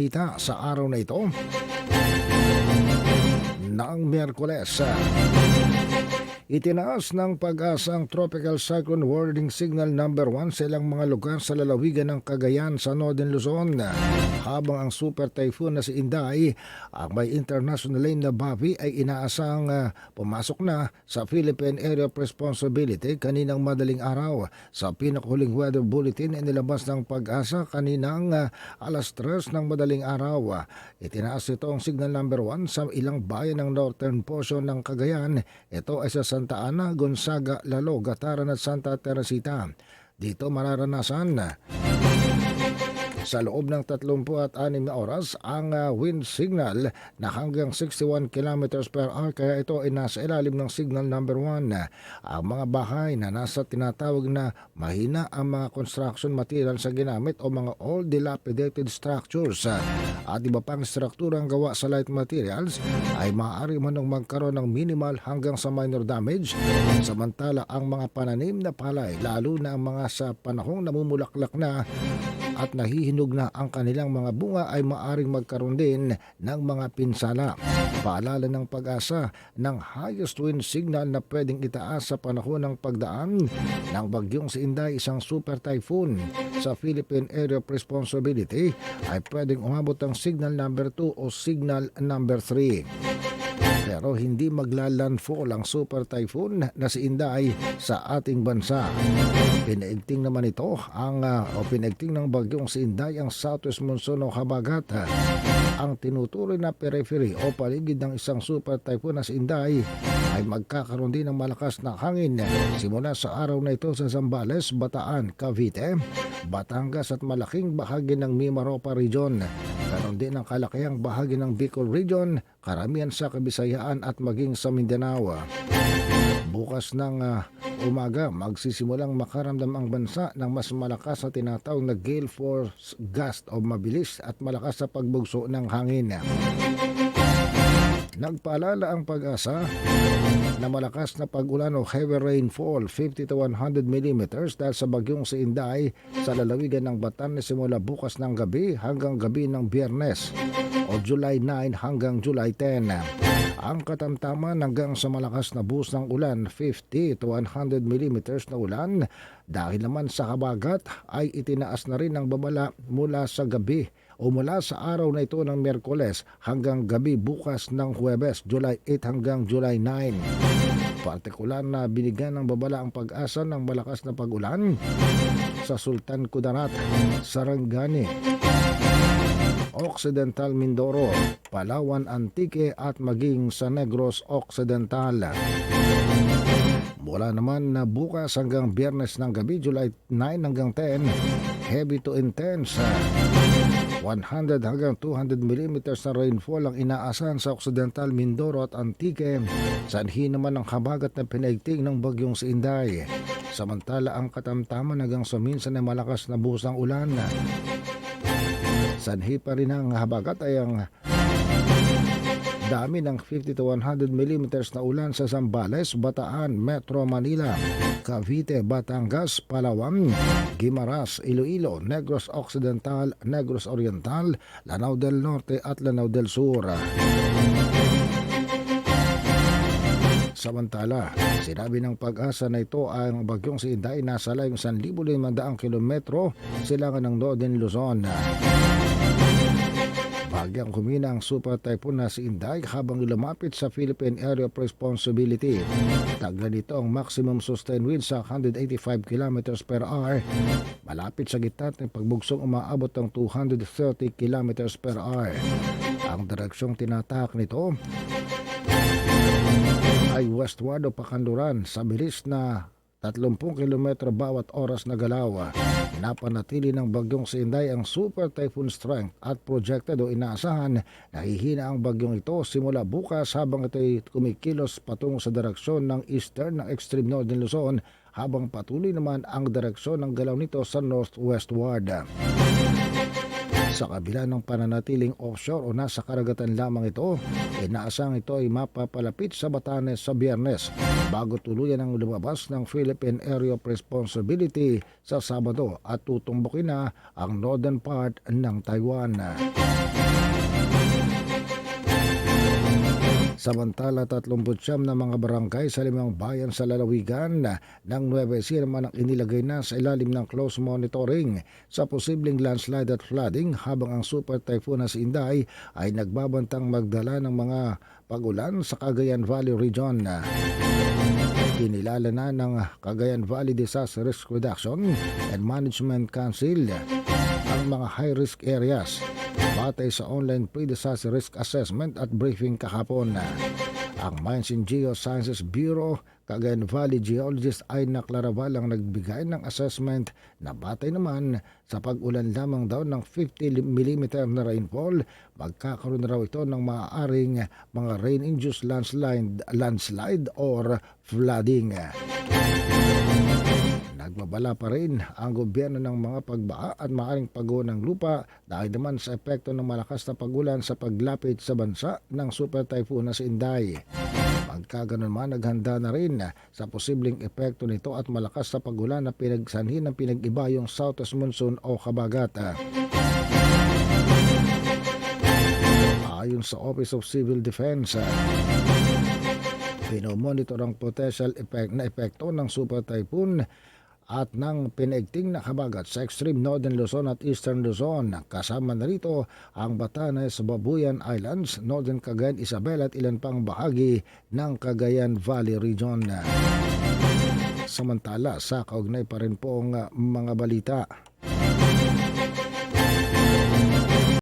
Ita sa araw na ito ng Miyerkules. Itinaas ng Pag-asa ang Tropical Cyclone Warning Signal number 1 sa ilang mga lugar sa lalawigan ng Cagayan sa Northern Luzon, habang ang super typhoon na si Inday, ang may international lane na Bavi, ay inaasang pumasok na sa Philippine Area of Responsibility kaninang madaling araw. Sa pinakahuling weather bulletin ay nilabas ng Pag-asa kaninang alas 3 ng madaling araw. Itinaas ito ang signal number 1 sa ilang bayan ng northern portion ng Cagayan. Ito ay sa Santa Ana, Gonzaga, Lalo, Gataran at Santa Teresita. Dito mararanasan sa loob ng 36 na oras ang wind signal na hanggang 61 km per hour, kaya ito ay nasa ilalim ng signal number 1. Ang mga bahay na nasa tinatawag na mahina ang mga construction material sa ginamit o mga old dilapidated structures at iba pang strukturang gawa sa light materials ay maaari manong magkaroon ng minimal hanggang sa minor damage, samantala ang mga pananim na palay, lalo na ang mga sa panahong namumulaklak na at nahihinog na ang kanilang mga bunga, ay maaring magkaroon din ng mga pinsala. Paalala ng Pag-asa ng highest wind signal na pwedeng itaas sa panahon ng pagdaan ng bagyong si Inday, isang super typhoon sa Philippine Area of Responsibility, ay pwedeng umabot ang signal number 2 o signal number 3. Pero hindi maglalandfall ang super typhoon na si Inday sa ating bansa. Pinaigting naman ito pinaigting ng bagyong si Inday ang southwest monsoon o habagat. Ang tinutuloy na periphery o paligid ng isang super typhoon na si Inday ay magkakaroon din ng malakas na hangin simula sa araw na ito sa Zambales, Bataan, Cavite, Batangas at malaking bahagi ng Mimaropa region. Ganon din ang kalakihang bahagi ng Bicol region, karamihan sa Kabisayaan at maging sa Mindanao. Bukas ng umaga, magsisimulang makaramdam ang bansa ng mas malakas na tinatawag na gale force gust o mabilis at malakas sa pagbugso ng hangin. Nagpaalala ang Pag-asa na malakas na pag-ulan o heavy rainfall 50 to 100 millimeters dahil sa bagyong si Inday sa lalawigan ng Batanes simula bukas ng gabi hanggang gabi ng Biyernes o July 9 hanggang July 10. Ang katamtaman hanggang sa malakas na buhos ng ulan 50 to 100 millimeters na ulan. Dahil naman sa habagat ay itinaas na rin ang babala mula sa gabi o mula sa araw na ito ng Miyerkules hanggang gabi bukas ng Huwebes, July 8 hanggang July 9. Partikular na binigyan ng babala ang Pag-asa ng malakas na pag-ulan sa Sultan Kudarat, Sarangani, Occidental Mindoro, Palawan, Antique at maging sa Negros Occidental. Mula naman na bukas hanggang Biyernes ng gabi, July 9 hanggang 10, heavy to intense 100 hanggang 200 millimeters na rainfall ang inaasahan sa Occidental Mindoro at Antique. Sanhi naman ang habagat na pinaigting ng bagyong si Inday. Samantala ang katamtaman hanggang sa minsan ay malakas na buhos ng ulan. Sanhi pa rin ang habagat ay ang dami ng 50 to 100 millimeters na ulan sa Zambales, Bataan, Metro Manila, Cavite, Batangas, Palawan, Guimaras, Iloilo, Negros Occidental, Negros Oriental, Lanao del Norte at Lanao del Sur. Samantala, sinabi ng Pag-asa na ito ang bagyong si Inday nasa layong 1,500 kilometro silangan ng Northern Luzon. Bagyang humina ang super typhoon na si Inday habang lumapit sa Philippine Area of Responsibility. Tagla nito ang maximum sustained wind sa 185 km per hour. Malapit sa gitna ng pagbugsong umaabot ng 230 km per hour. Ang direksyong tinatahak nito ay westward o pakanluran sa bilis na 30 km bawat oras na galaw. Napanatili ng bagyong si Inday ang super typhoon strength at projected o inaasahan na hihina ang bagyong ito simula bukas habang ito'y kumikilos patungo sa direksyon ng eastern ng extreme northern Luzon, habang patuloy naman ang direksyon ng galaw nito sa northwestward. Sa kabila ng pananatiling offshore o nasa karagatan lamang ito, inaasang ito ay mapapalapit sa Batanes sa Biyernes bago tuluyan ang lumabas ng Philippine Area of Responsibility sa Sabado at tutumbukin na ang northern part ng Taiwan. Samantala, 39 na mga barangay sa 5 bayan sa lalawigan ng Nueva Ecija naman ang inilagay na sa ilalim ng close monitoring sa posibleng landslide at flooding habang ang super typhoon na si Inday ay nagbabantang magdala ng mga pagulan sa Cagayan Valley Region. Kinilala na ng Cagayan Valley Disaster Risk Reduction and Management Council ang mga high-risk areas batay sa online pre-disaster risk assessment at briefing kahapon. Ang Mines and Geosciences Bureau, Cagayan Valley Geologist ay naklaraval ang nagbigay ng assessment na batay naman sa pag-ulan lamang daw ng 50 mm na rainfall, magkakaroon na raw ito ng maaaring mga rain-induced landslide or flooding. Nagbabala pa rin ang gobyerno ng mga pagbaa at maaaring pagguho ng lupa dahil naman sa epekto ng malakas na pagulan sa paglapit sa bansa ng super typhoon na si Inday. Pagkaganon man, naghanda na rin sa posibleng epekto nito at malakas na pagulan na pinagsanhin ng pinag-iba yung southwest monsoon o kabagat. Ayon sa Office of Civil Defense, pinomonitor ang potential na epekto ng super typhoon at ng pinaigting na habagat sa extreme northern Luzon at eastern Luzon. Kasama na rito ang Batanes, Babuyan Islands, northern Cagayan, Isabela at ilan pang bahagi ng Cagayan Valley Region. Samantala, sa kaugnay pa rin po ang mga balita.